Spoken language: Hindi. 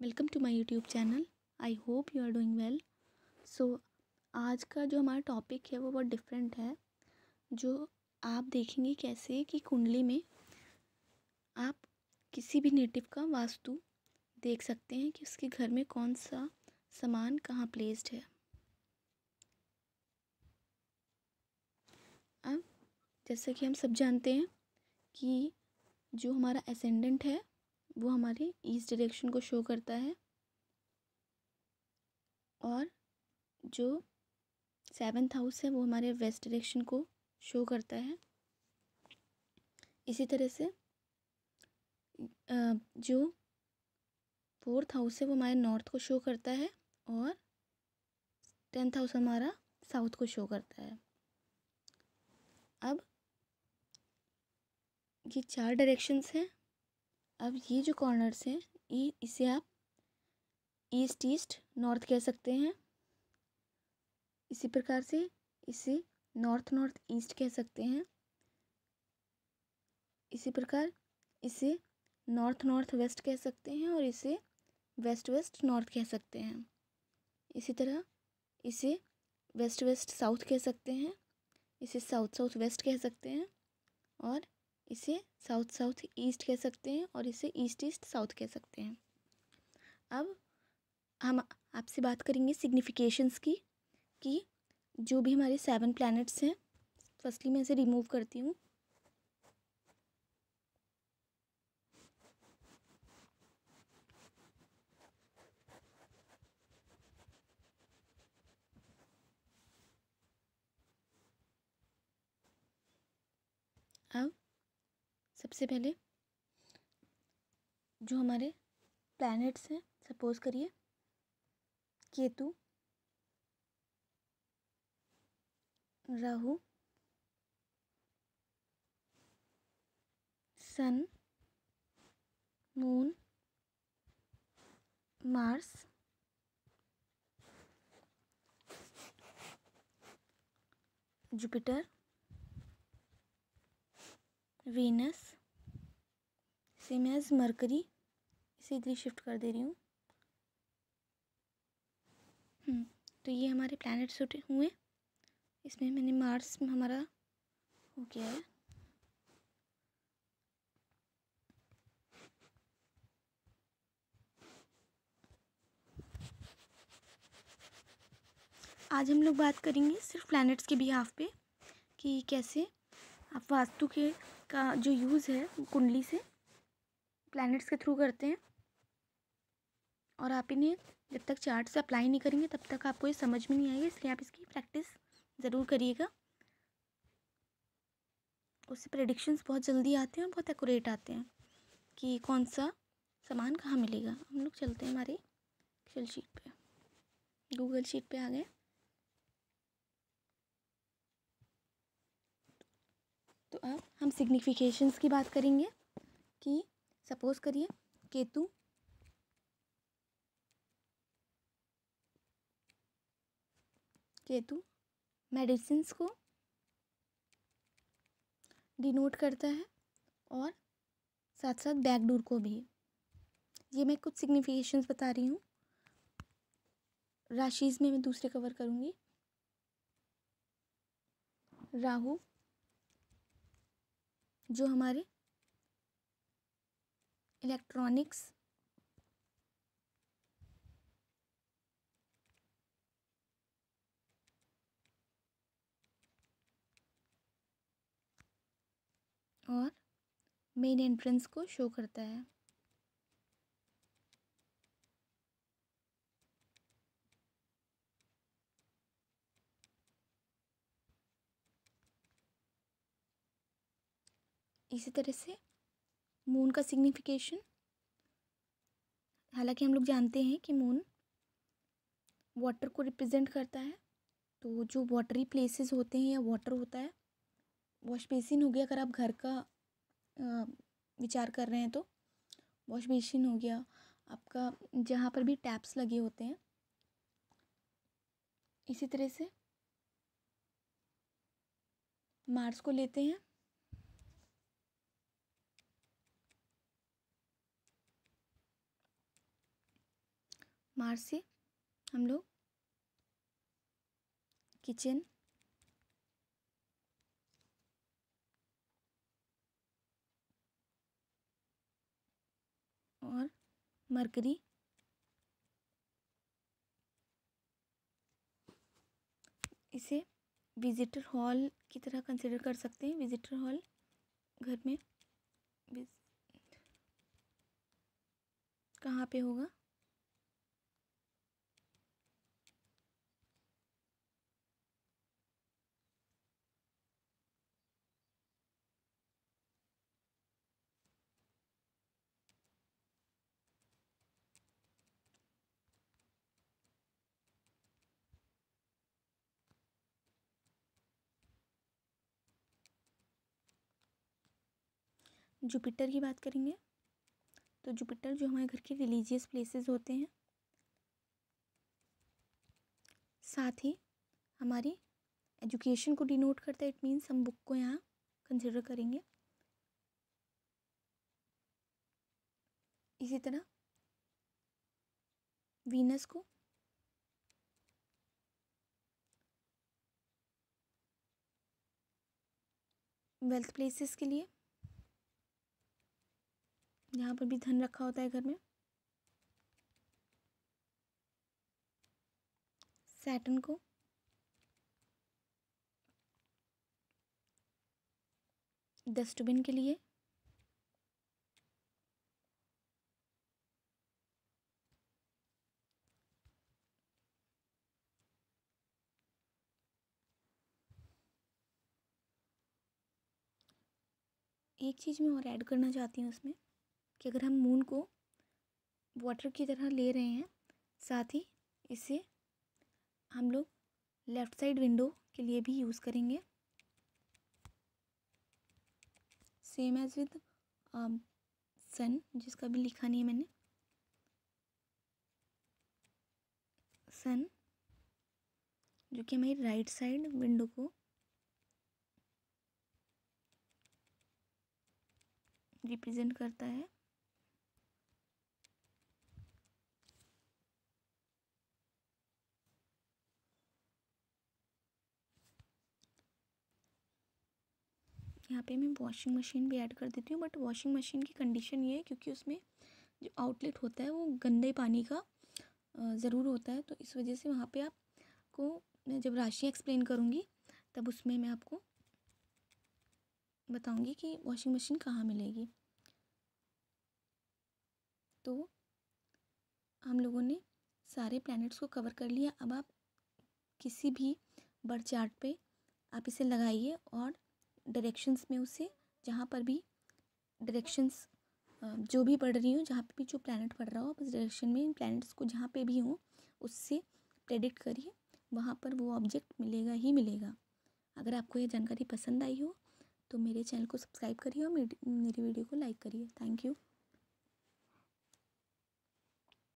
Welcome to my YouTube channel. I hope you are doing well. So आज का जो हमारा टॉपिक है वो बहुत डिफरेंट है। जो आप देखेंगे कैसे कि कुंडली में आप किसी भी नेटिव का वास्तु देख सकते हैं कि उसके घर में कौन सा सामान कहाँ प्लेस्ड है। अब जैसा कि हम सब जानते हैं कि जो हमारा एसेंडेंट है वो हमारे ईस्ट डायरेक्शन को शो करता है और जो 7th हाउस है वो हमारे वेस्ट डायरेक्शन को शो करता है। इसी तरह से जो 4th हाउस है वो हमारे नॉर्थ को शो करता है और 10th हाउस हमारा साउथ को शो करता है। अब ये 4 डायरेक्शंस हैं। अब ये जो कॉर्नर्स हैं इसे आप ईस्ट ईस्ट नॉर्थ कह सकते हैं। इसी प्रकार से इसे नॉर्थ नॉर्थ ईस्ट कह सकते हैं। इसी प्रकार इसे नॉर्थ नॉर्थ वेस्ट कह सकते हैं और इसे वेस्ट वेस्ट नॉर्थ कह सकते हैं। इसी तरह इसे वेस्ट वेस्ट साउथ कह सकते हैं, इसे साउथ साउथ वेस्ट कह सकते हैं और इसे साउथ साउथ ईस्ट कह सकते हैं और इसे ईस्ट ईस्ट साउथ कह सकते हैं। अब हम आपसे बात करेंगे सिग्निफिकेशंस की कि जो भी हमारे 7 प्लैनेट्स हैं, फर्स्टली मैं इसे रिमूव करती हूँ। अब सबसे पहले जो हमारे प्लैनेट्स हैं, सपोज करिए Ketu, Rahu, sun, moon, Mars, Jupiter, Venus, same as Mercury, इसे इधर शिफ्ट कर दे रही हूँ। तो ये हमारे प्लैनेट्स हुए। इसमें मैंने मार्स में हमारा हो गया है। आज हम लोग बात करेंगे सिर्फ प्लैनेट्स के बिहाफ पे कि कैसे आप वास्तु के का जो यूज़ है कुंडली से प्लैनेट्स के थ्रू करते हैं और आप इन्हें जब तक चार्ट से अप्लाई नहीं करेंगे तब तक आपको ये समझ में नहीं आएगा, इसलिए आप इसकी प्रैक्टिस ज़रूर करिएगा। उससे प्रेडिक्शंस बहुत जल्दी आते हैं और बहुत एक्यूरेट आते हैं कि कौन सा सामान कहाँ मिलेगा। हम लोग चलते हैं हमारे एक्सेल शीट पे, गूगल शीट पे आ गए। तो अब हम सिग्निफिकेशंस की बात करेंगे कि सपोज़ करिए केतु मेडिसिन्स को डिनोट करता है और साथ साथ बैकडोर को भी। ये मैं कुछ सिग्निफिकेशंस बता रही हूँ, राशिज़ में मैं दूसरे कवर करूँगी। राहु जो हमारे इलेक्ट्रॉनिक्स, और मेन एंट्रेंस को शो करता है। इसी तरह से मून का सिग्निफिकेशन, हालांकि हम लोग जानते हैं कि मून वाटर को रिप्रेजेंट करता है, तो जो वाटरी प्लेसेस होते हैं या वाटर होता है, वॉश बेसिन हो गया, अगर आप घर का विचार कर रहे हैं तो वॉश बेसिन हो गया आपका, जहाँ पर भी टैप्स लगे होते हैं। इसी तरह से मार्स को लेते हैं, मार्स से हम लोग किचन, और मरकरी, इसे विजिटर हॉल की तरह कंसिडर कर सकते हैं। विजिटर हॉल घर में कहाँ पे होगा? जुपिटर की बात करेंगे तो जुपिटर जो हमारे घर के रिलीजियस प्लेसेस होते हैं, साथ ही हमारी एजुकेशन को डिनोट करता है। इट मीन्स हम बुक को यहाँ कंसिडर करेंगे। इसी तरह वीनस को वेल्थ प्लेसेस के लिए, जहाँ पर भी धन रखा होता है घर में। सैटर्न को डस्टबिन के लिए। एक चीज़ मैं और ऐड करना चाहती हूँ उसमें कि अगर हम मून को वाटर की तरह ले रहे हैं, साथ ही इसे हम लोग लेफ़्ट साइड विंडो के लिए भी यूज़ करेंगे। सेम एज विद सन, जिसका भी लिखा नहीं है मैंने। सन जो कि हमारी राइट साइड विंडो को रिप्रेजेंट करता है। यहाँ पे मैं वॉशिंग मशीन भी ऐड कर देती हूँ, बट वॉशिंग मशीन की कंडीशन ये है क्योंकि उसमें जो आउटलेट होता है वो गंदे पानी का ज़रूर होता है, तो इस वजह से वहाँ पे आपको मैं जब राशि एक्सप्लेन करूँगी तब उसमें मैं आपको बताऊँगी कि वॉशिंग मशीन कहाँ मिलेगी। तो हम लोगों ने सारे प्लैनेट्स को कवर कर लिया। अब आप किसी भी बर्थ चार्ट पे आप इसे लगाइए और डायरेक्शंस में उसे, जहाँ पर भी डायरेक्शंस जो भी पढ़ रही हूँ, जहाँ पे भी जो प्लैनेट पढ़ रहा हो, आप उस डायरेक्शन में इन प्लैनेट्स को जहाँ पे भी हो उससे प्रेडिक्ट करिए, वहाँ पर वो ऑब्जेक्ट मिलेगा ही मिलेगा। अगर आपको ये जानकारी पसंद आई हो तो मेरे चैनल को सब्सक्राइब करिए और मेरी वीडियो को लाइक करिए। Thank you.